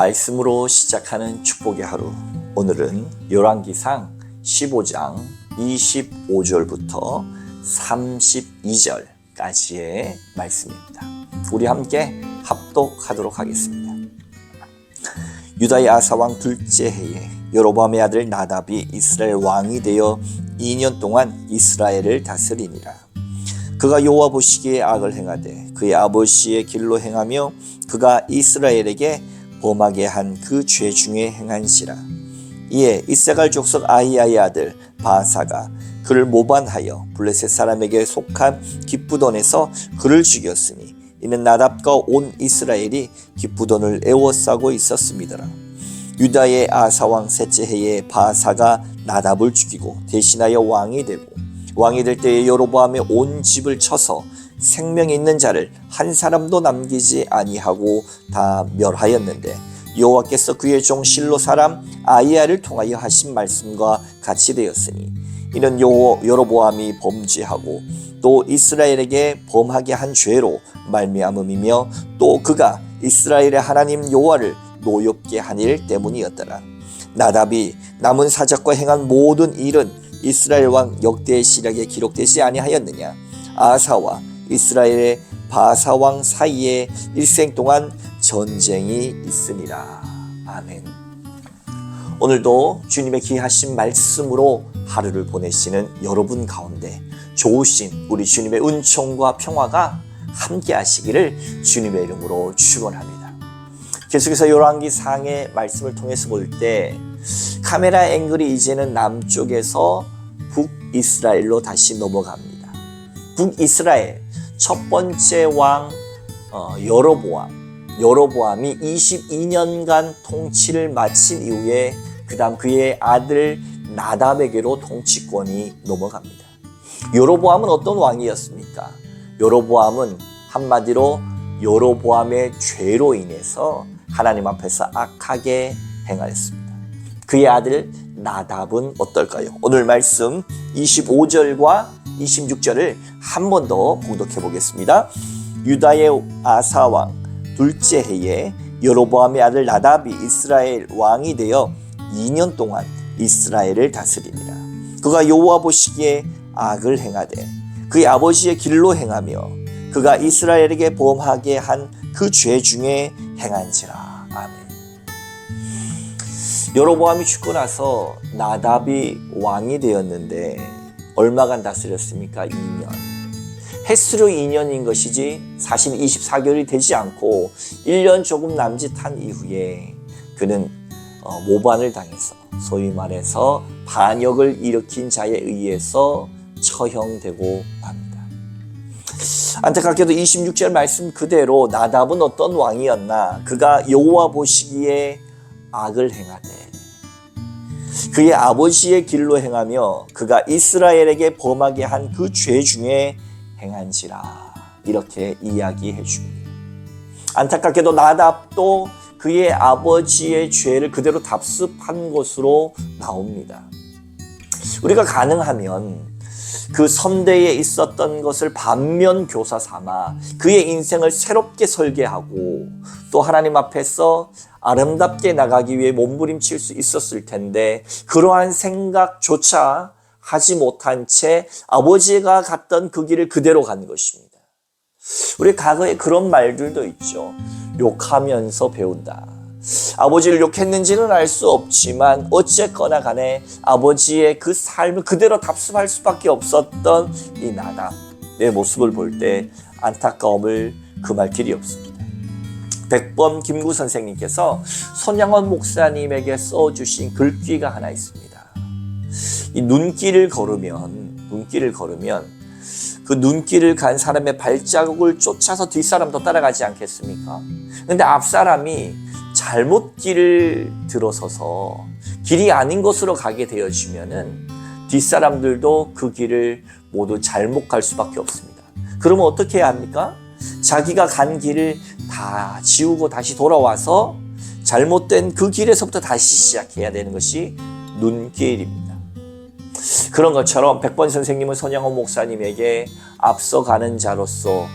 말씀으로 시작하는 축복의 하루. 오늘은 열왕기상 15장 25절부터 32절까지의 말씀입니다. 우리 함께 합독하도록 하겠습니다. 유다의 아사 왕 둘째 해에 여로보암의 아들 나답이 이스라엘 왕이 되어 2년 동안 이스라엘을 다스리니라. 그가 여호와 보시기에 악을 행하되 그의 아버지의 길로 행하며 그가 이스라엘에게 범하게 한 그 죄 중에 행한지라. 이에 이세갈 족속 아히야의 아들 바사가 그를 모반하여 블레셋 사람에게 속한 기쁘돈에서 그를 죽였으니 이는 나답과 온 이스라엘이 기쁘돈을 애워싸고 있었음이더라. 유다의 아사왕 셋째 해에 바사가 나답을 죽이고 대신하여 왕이 되고 왕이 될 때에 여로보암의 온 집을 쳐서 생명 있는 자를 한 사람도 남기지 아니하고 다 멸하였는데 여호와께서 그의 종 실로 사람 아히야를 통하여 하신 말씀과 같이 되었으니 이는 여로보암이 범죄하고 또 이스라엘에게 범하게 한 죄로 말미암음이며 또 그가 이스라엘의 하나님 여호와를 노엽게 한 일 때문이었더라. 나답이 남은 사적과 행한 모든 일은 이스라엘 왕 역대의 시력에 기록되지 아니하였느냐. 아사와 이스라엘의 바사 왕 사이에 일생 동안 전쟁이 있으니라. 아멘. 오늘도 주님의 귀하신 말씀으로 하루를 보내시는 여러분 가운데 좋으신 우리 주님의 은총과 평화가 함께 하시기를 주님의 이름으로 축원합니다. 계속해서 열왕기상의 말씀을 통해서 볼 때 카메라 앵글이 이제는 남쪽에서 북이스라엘로 다시 넘어갑니다. 북이스라엘 첫 번째 왕 여로보암이 22년간 통치를 마친 이후에 그 다음 그의 아들 나답에게로 통치권이 넘어갑니다. 여로보암은 어떤 왕이었습니까? 여로보암은 한마디로 여로보암의 죄로 인해서 하나님 앞에서 악하게 행하였습니다. 그의 아들 나답은 어떨까요? 오늘 말씀 25절과 26절을 한 번 더 봉독해 보겠습니다. 유다의 아사 왕 둘째 해에 여로보암의 아들 나답이 이스라엘 왕이 되어 2년 동안 이스라엘을 다스리니라. 그가 여호와 보시기에 악을 행하되 그의 아버지의 길로 행하며 그가 이스라엘에게 범하게 한 그 죄 중에 행한지라. 아멘. 여로보암이 죽고 나서 나답이 왕이 되었는데 얼마간 다스렸습니까? 2년. 횟수로 2년인 것이지 사실 24개월이 되지 않고 1년 조금 남짓한 이후에 그는 모반을 당해서 소위 말해서 반역을 일으킨 자에 의해서 처형되고 맙니다. 안타깝게도 26절 말씀 그대로 나답은 어떤 왕이었나? 그가 여호와 보시기에 악을 행하되 그의 아버지의 길로 행하며 그가 이스라엘에게 범하게 한 그 죄 중에 행한지라. 이렇게 이야기해 줍니다. 안타깝게도 나답도 그의 아버지의 죄를 그대로 답습한 것으로 나옵니다. 우리가 가능하면 그 선대에 있었던 것을 반면 교사 삼아 그의 인생을 새롭게 설계하고 또 하나님 앞에서 아름답게 나가기 위해 몸부림칠 수 있었을 텐데 그러한 생각조차 하지 못한 채 아버지가 갔던 그 길을 그대로 간 것입니다. 우리 과거에 그런 말들도 있죠. 욕하면서 배운다. 아버지를 욕했는지는 알 수 없지만 어쨌거나 간에 아버지의 그 삶을 그대로 답습할 수밖에 없었던 이 나답의 모습을 볼 때 안타까움을 금할 길이 없습니다. 백범 김구 선생님께서 손양원 목사님에게 써주신 글귀가 하나 있습니다. 이 눈길을 걸으면 그 눈길을 간 사람의 발자국을 쫓아서 뒷사람도 따라가지 않겠습니까? 근데 앞사람이 잘못 길을 들어서서 길이 아닌 곳으로 가게 되어지면은 뒷사람들도 그 길을 모두 잘못 갈 수밖에 없습니다. 그러면 어떻게 해야 합니까? 자기가 간 길을 다 지우고 다시 돌아와서 잘못된 그 길에서부터 다시 시작해야 되는 것이 눈길입니다. 그런 것처럼 백번 선생님은 손양원 목사님에게 앞서가는 자로서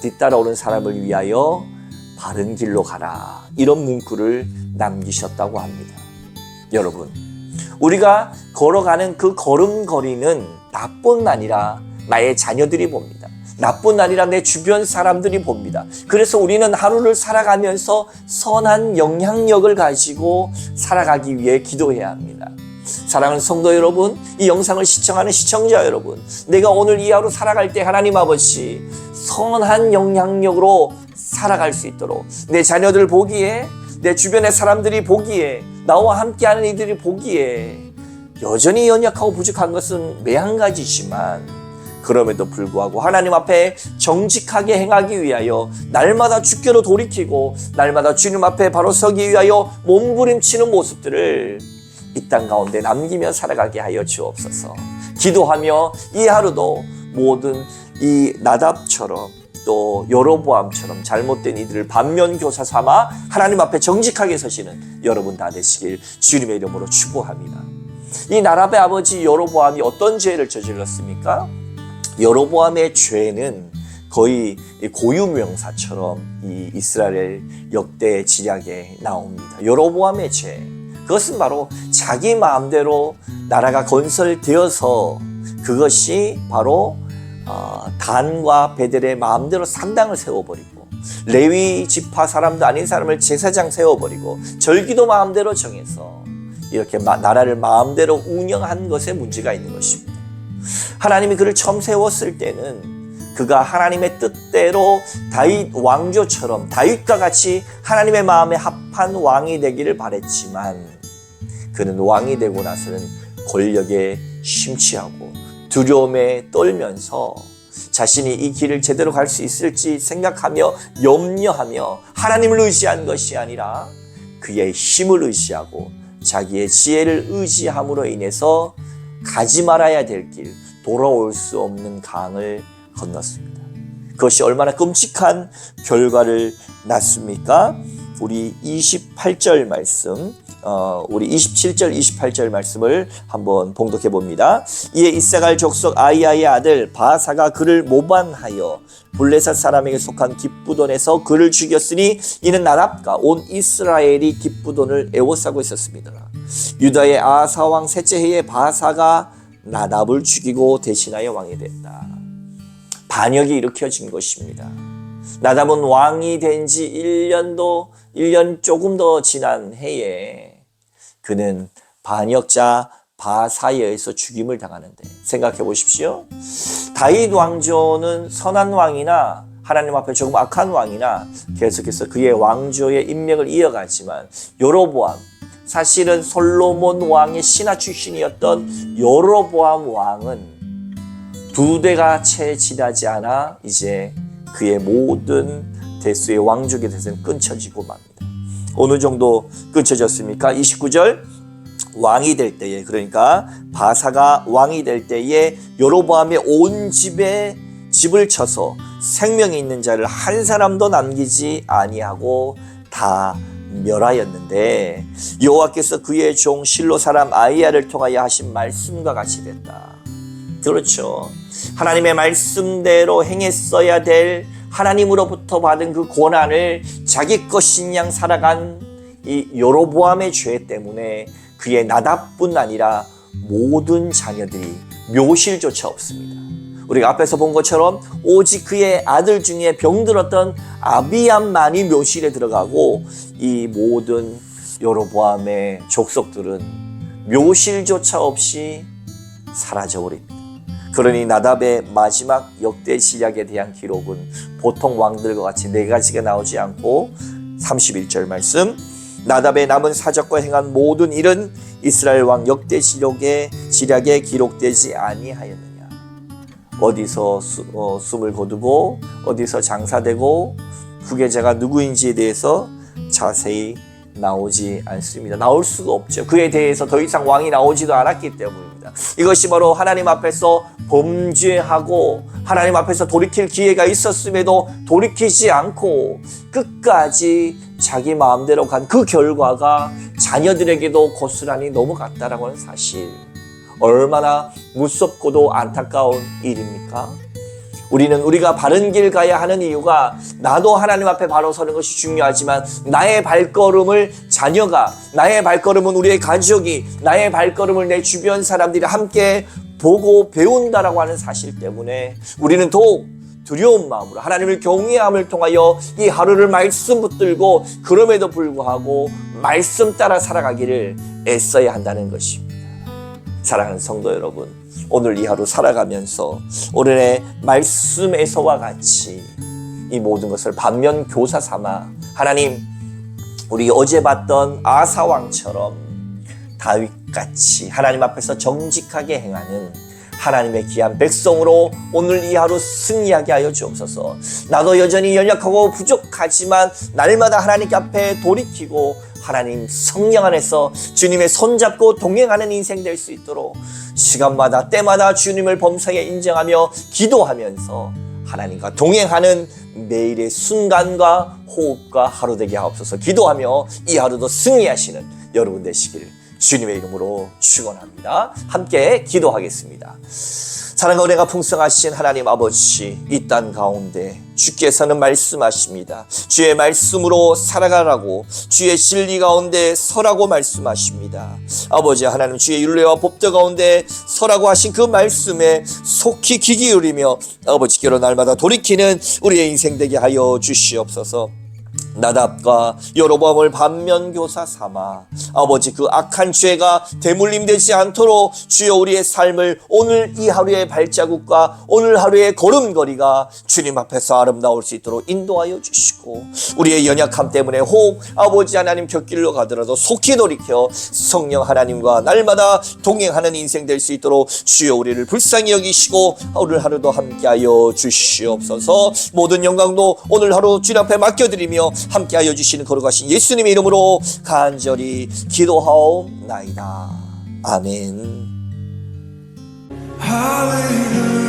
뒤따라오는 사람을 위하여 바른 길로 가라. 이런 문구를 남기셨다고 합니다. 여러분, 우리가 걸어가는 그 걸음걸이는 나뿐 아니라 나의 자녀들이 봅니다. 나뿐 아니라 내 주변 사람들이 봅니다. 그래서 우리는 하루를 살아가면서 선한 영향력을 가지고 살아가기 위해 기도해야 합니다. 사랑하는 성도 여러분, 이 영상을 시청하는 시청자 여러분, 내가 오늘 이 하루 살아갈 때 하나님 아버지 선한 영향력으로 살아갈 수 있도록 내 자녀들 보기에, 내 주변의 사람들이 보기에, 나와 함께하는 이들이 보기에 여전히 연약하고 부족한 것은 매한 가지지만 그럼에도 불구하고 하나님 앞에 정직하게 행하기 위하여 날마다 주께로 돌이키고 날마다 주님 앞에 바로 서기 위하여 몸부림치는 모습들을 이 땅 가운데 남기며 살아가게 하여 주옵소서. 기도하며 이 하루도 모든 이 나답처럼 또 여로보암처럼 잘못된 이들을 반면교사 삼아 하나님 앞에 정직하게 서시는 여러분 다 되시길 주님의 이름으로 축복합니다. 이 나답의 아버지 여로보암이 어떤 죄를 저질렀습니까? 여로보암의 죄는 거의 고유명사처럼 이 이스라엘 역대 지략에 나옵니다. 여로보암의 죄, 그것은 바로 자기 마음대로 나라가 건설되어서 그것이 바로 단과 베델의 마음대로 산당을 세워버리고 레위 지파 사람도 아닌 사람을 제사장 세워버리고 절기도 마음대로 정해서 이렇게 나라를 마음대로 운영한 것에 문제가 있는 것입니다. 하나님이 그를 처음 세웠을 때는 그가 하나님의 뜻대로 다윗 왕조처럼 다윗과 같이 하나님의 마음에 합한 왕이 되기를 바랬지만 그는 왕이 되고 나서는 권력에 심취하고 두려움에 떨면서 자신이 이 길을 제대로 갈 수 있을지 생각하며 염려하며 하나님을 의지한 것이 아니라 그의 힘을 의지하고 자기의 지혜를 의지함으로 인해서 가지 말아야 될 길, 돌아올 수 없는 강을 건넜습니다. 그것이 얼마나 끔찍한 결과를 낳습니까? 우리 28절 말씀, 우리 27절, 28절 말씀을 한번 봉독해 봅니다. 이에 이사갈 족속 아이야의 아들 바사가 그를 모반하여 블레셋 사람에게 속한 기쁘돈에서 그를 죽였으니 이는 나답과 온 이스라엘이 기쁘돈을 애워싸고 있었습니다. 유다의 아사 왕 셋째 해에 바사가 나답을 죽이고 대신하여 왕이 됐다. 반역이 일으켜진 것입니다. 나답은 왕이 된 지 1년 조금 더 지난 해에 그는 반역자 바사에 의해서 죽임을 당하는데 생각해 보십시오. 다윗 왕조는 선한 왕이나 하나님 앞에 조금 악한 왕이나 계속해서 그의 왕조의 인맥을 이어가지만 여로보암, 사실은 솔로몬 왕의 신하 출신이었던 여로보암 왕은 두 대가 채 지나지 않아 이제 그의 모든 대수의 왕족에 대해서는 끊쳐지고 맙니다. 어느 정도 끊쳐졌습니까? 29절 왕이 될 때에, 그러니까 바사가 왕이 될 때에 여로보암의 온 집에 집을 쳐서 생명이 있는 자를 한 사람도 남기지 아니하고 다 멸하였는데 여호와께서 그의 종 실로 사람 아이야를 통하여 하신 말씀과 같이 됐다. 그렇죠. 하나님의 말씀대로 행했어야 될 하나님으로부터 받은 그 고난을 자기 것인 양 살아간 이 여로보암의 죄 때문에 그의 나답뿐 아니라 모든 자녀들이 묘실조차 없습니다. 우리가 앞에서 본 것처럼 오직 그의 아들 중에 병들었던 아비암만이 묘실에 들어가고 이 모든 여로보암의 족속들은 묘실조차 없이 사라져버립니다. 그러니 나답의 마지막 역대 지략에 대한 기록은 보통 왕들과 같이 네 가지가 나오지 않고 31절 말씀, 나답의 남은 사적과 행한 모든 일은 이스라엘 왕 역대 지략에 기록되지 아니하였느냐. 어디서 숨을 거두고 어디서 장사되고 후계자가 누구인지에 대해서 자세히 나오지 않습니다. 나올 수가 없죠. 그에 대해서 더 이상 왕이 나오지도 않았기 때문입니다. 이것이 바로 하나님 앞에서 범죄하고 하나님 앞에서 돌이킬 기회가 있었음에도 돌이키지 않고 끝까지 자기 마음대로 간 그 결과가 자녀들에게도 고스란히 넘어갔다라고 하는 사실, 얼마나 무섭고도 안타까운 일입니까? 우리는 우리가 바른 길 가야 하는 이유가 나도 하나님 앞에 바로 서는 것이 중요하지만 나의 발걸음을 자녀가, 나의 발걸음은 우리의 가족이, 나의 발걸음을 내 주변 사람들이 함께 보고 배운다라고 하는 사실 때문에 우리는 더욱 두려운 마음으로 하나님을 경외함을 통하여 이 하루를 말씀 붙들고 그럼에도 불구하고 말씀 따라 살아가기를 애써야 한다는 것입니다. 사랑하는 성도 여러분, 오늘 이 하루 살아가면서 오늘의 말씀에서와 같이 이 모든 것을 반면 교사 삼아 하나님, 우리 어제 봤던 아사왕처럼 다윗같이 하나님 앞에서 정직하게 행하는 하나님의 귀한 백성으로 오늘 이 하루 승리하게 하여 주옵소서. 나도 여전히 연약하고 부족하지만 날마다 하나님 앞에 돌이키고 하나님 성령 안에서 주님의 손잡고 동행하는 인생 될 수 있도록 시간마다 때마다 주님을 범사에 인정하며 기도하면서 하나님과 동행하는 매일의 순간과 호흡과 하루 되게 하옵소서. 기도하며 이 하루도 승리하시는 여러분 되시기를 주님의 이름으로 축원합니다. 함께 기도하겠습니다. 사랑과 은혜가 풍성하신 하나님 아버지, 이 땅 가운데 주께서는 말씀하십니다. 주의 말씀으로 살아가라고, 주의 진리 가운데 서라고 말씀하십니다. 아버지 하나님, 주의 율례와 법도 가운데 서라고 하신 그 말씀에 속히 귀 기울이며 아버지께로 날마다 돌이키는 우리의 인생 되게 하여 주시옵소서. 나답과 여로보암을 반면교사 삼아 아버지 그 악한 죄가 대물림되지 않도록 주여 우리의 삶을 오늘 이 하루의 발자국과 오늘 하루의 걸음걸이가 주님 앞에서 아름다울 수 있도록 인도하여 주시고, 우리의 연약함 때문에 혹 아버지 하나님 곁길로 가더라도 속히 돌이켜 성령 하나님과 날마다 동행하는 인생 될 수 있도록 주여 우리를 불쌍히 여기시고 오늘 하루도 함께하여 주시옵소서. 모든 영광도 오늘 하루 주님 앞에 맡겨드리며 함께하여 주시는 거룩하신 예수님의 이름으로 간절히 기도하옵나이다. 아멘. 할렐루야.